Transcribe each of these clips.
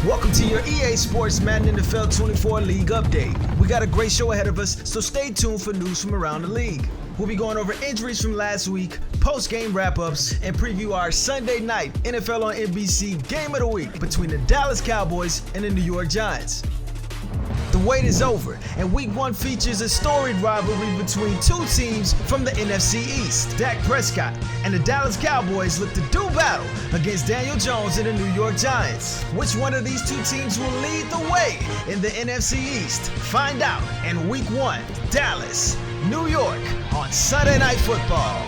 Welcome to your EA Sports Madden NFL 24 League Update. We got a great show ahead of us, so stay tuned for news from around the league. We'll be going over injuries from last week, post-game wrap-ups, and preview our Sunday night NFL on NBC Game of the Week between the Dallas Cowboys and the New York Giants. The wait is over, and Week 1 features a storied rivalry between two teams from the NFC East. Dak Prescott and the Dallas Cowboys look to do battle against Daniel Jones and the New York Giants. Which one of these two teams will lead the way in the NFC East? Find out in Week 1, Dallas, New York on Sunday Night Football.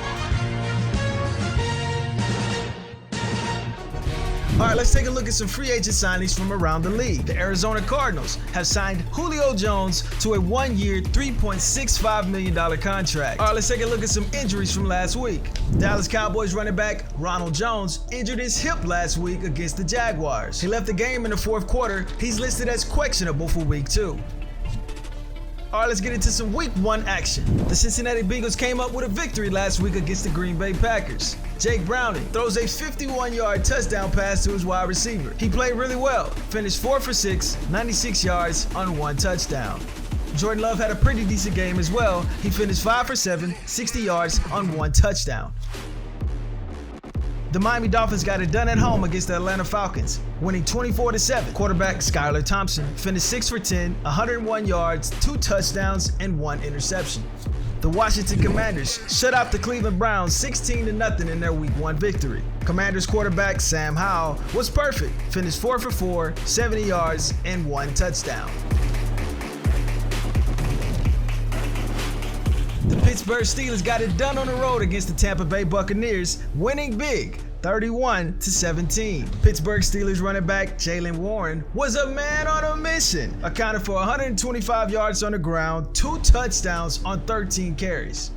All right, let's take a look at some free agent signings from around the league. The Arizona Cardinals have signed Julio Jones to a 1-year, $3.65 million contract. All right, let's take a look at some injuries from last week. Dallas Cowboys running back Ronald Jones injured his hip last week against the Jaguars. He left the game in the fourth quarter. He's listed as questionable for Week 2. All right, let's get into some Week 1 action. The Cincinnati Bengals came up with a victory last week against the Green Bay Packers. Jake Browning throws a 51-yard touchdown pass to his wide receiver. He played really well, finished 4 for 6, 96 yards on 1 touchdown. Jordan Love had a pretty decent game as well. He finished 5 for 7, 60 yards on 1 touchdown. The Miami Dolphins got it done at home against the Atlanta Falcons, winning 24-7. Quarterback Skylar Thompson finished 6 for 10, 101 yards, 2 touchdowns, and 1 interception. The Washington Commanders shut out the Cleveland Browns 16-0 in their Week 1 victory. Commanders quarterback Sam Howell was perfect, finished 4 for 4, 70 yards, and 1 touchdown. The Pittsburgh Steelers got it done on the road against the Tampa Bay Buccaneers, winning big, 31-17. Pittsburgh Steelers running back Jaylen Warren was a man on a mission, accounted for 125 yards on the ground, 2 touchdowns on 13 carries.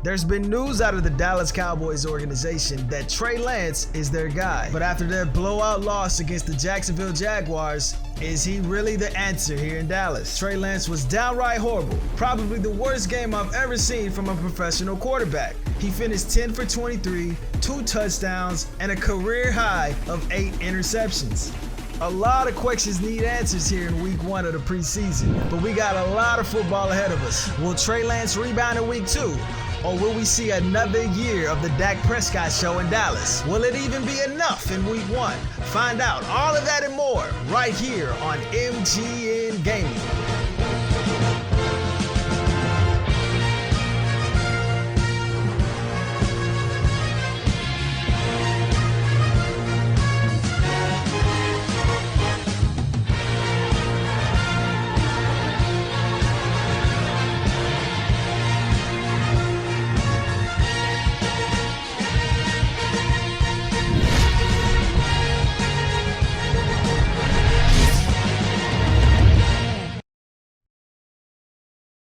There's been news out of the Dallas Cowboys organization that Trey Lance is their guy. But after their blowout loss against the Jacksonville Jaguars, is he really the answer here in Dallas? Trey Lance was downright horrible. Probably the worst game I've ever seen from a professional quarterback. He finished 10 for 23, 2 touchdowns, and a career high of 8 interceptions. A lot of questions need answers here in Week 1 of the preseason, but we got a lot of football ahead of us. Will Trey Lance rebound in Week 2? Or will we see another year of the Dak Prescott show in Dallas? Will it even be enough in Week 1? Find out all of that and more right here on MGN Gaming.